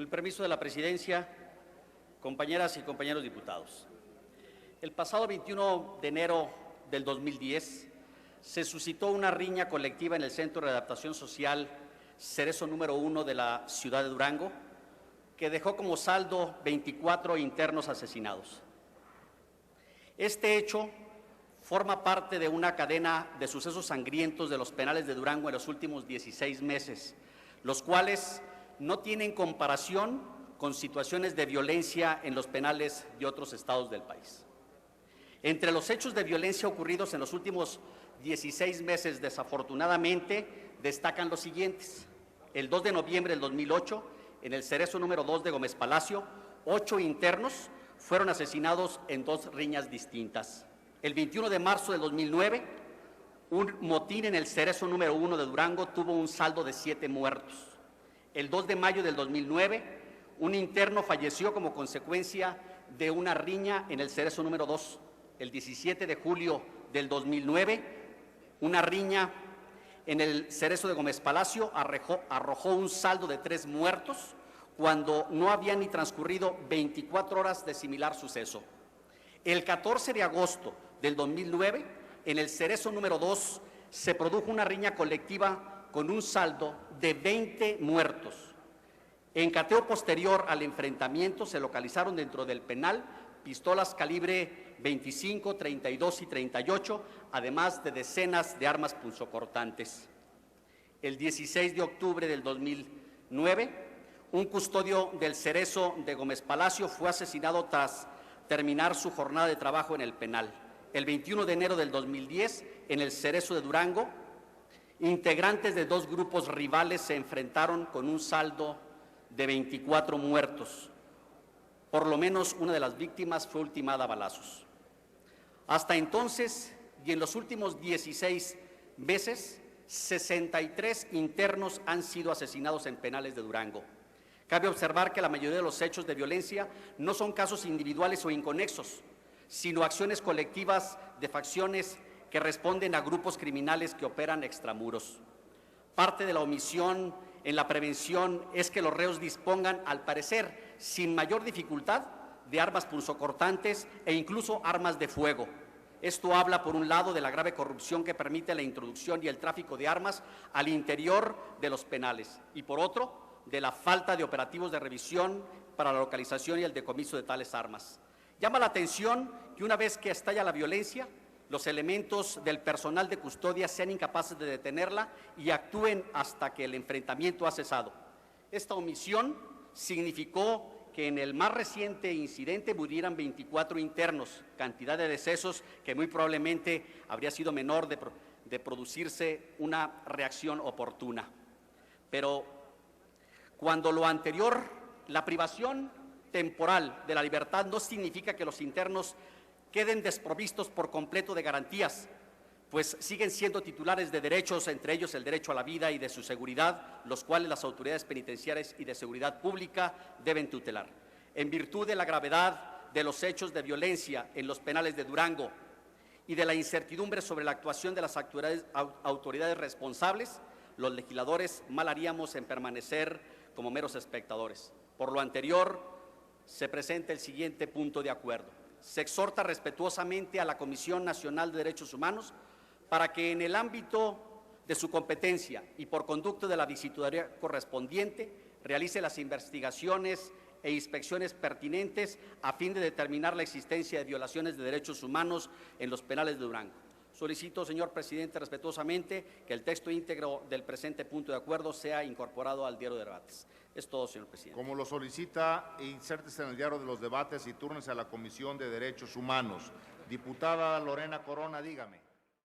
el permiso de la presidencia, compañeras y compañeros diputados. El pasado 21 de enero del 2010 se suscitó una riña colectiva en el Centro de Adaptación Social Cerezo número 1 de la ciudad de Durango, que dejó como saldo 24 internos asesinados. Este hecho forma parte de una cadena de sucesos sangrientos de los penales de Durango en los últimos 16 meses, los cuales no tienen comparación con situaciones de violencia en los penales de otros estados del país. Entre los hechos de violencia ocurridos en los últimos 16 meses, desafortunadamente, destacan los siguientes. El 2 de noviembre del 2008, en el Cerezo número 2 de Gómez Palacio, 8 internos fueron asesinados en 2 riñas distintas. El 21 de marzo del 2009, un motín en el Cerezo número 1 de Durango tuvo un saldo de 7 muertos. El 2 de mayo del 2009, un interno falleció como consecuencia de una riña en el Cerezo número 2. El 17 de julio del 2009, una riña en el Cerezo de Gómez Palacio arrojó un saldo de 3 muertos cuando no había ni transcurrido 24 horas de similar suceso. El 14 de agosto del 2009, en el Cerezo número 2, se produjo una riña colectiva con un saldo de 20 muertos. En cateo posterior al enfrentamiento se localizaron dentro del penal pistolas calibre 25, 32 y 38, además de decenas de armas punzocortantes. El 16 de octubre del 2009, un custodio del Cerezo de Gómez Palacio fue asesinado tras terminar su jornada de trabajo en el penal. El 21 de enero del 2010, en el Cerezo de Durango, integrantes de 2 grupos rivales se enfrentaron con un saldo de 24 muertos. Por lo menos una de las víctimas fue ultimada a balazos. Hasta entonces, y en los últimos 16 meses, 63 internos han sido asesinados en penales de Durango. Cabe observar que la mayoría de los hechos de violencia no son casos individuales o inconexos, sino acciones colectivas de facciones que responden a grupos criminales que operan extramuros. Parte de la omisión en la prevención es que los reos dispongan, al parecer, sin mayor dificultad, de armas punzocortantes e incluso armas de fuego. Esto habla, por un lado, de la grave corrupción que permite la introducción y el tráfico de armas al interior de los penales, y por otro, de la falta de operativos de revisión para la localización y el decomiso de tales armas. Llama la atención que una vez que estalla la violencia, los elementos del personal de custodia sean incapaces de detenerla y actúen hasta que el enfrentamiento ha cesado. Esta omisión significó que en el más reciente incidente murieran 24 internos, cantidad de decesos que muy probablemente habría sido menor de producirse una reacción oportuna. Pero cuando lo anterior, la privación temporal de la libertad, no significa que los internos queden desprovistos por completo de garantías, pues siguen siendo titulares de derechos, entre ellos el derecho a la vida y de su seguridad, los cuales las autoridades penitenciarias y de seguridad pública deben tutelar. En virtud de la gravedad de los hechos de violencia en los penales de Durango y de la incertidumbre sobre la actuación de las autoridades responsables, los legisladores mal haríamos en permanecer como meros espectadores. Por lo anterior, se presenta el siguiente punto de acuerdo. Se exhorta respetuosamente a la Comisión Nacional de Derechos Humanos para que en el ámbito de su competencia y por conducto de la visitaduría correspondiente realice las investigaciones e inspecciones pertinentes a fin de determinar la existencia de violaciones de derechos humanos en los penales de Durango. Solicito, señor presidente, respetuosamente que el texto íntegro del presente punto de acuerdo sea incorporado al diario de debates. Es todo, señor presidente. Como lo solicita, insértese en el diario de los debates y túrnese a la Comisión de Derechos Humanos. Diputada Lorena Corona, dígame.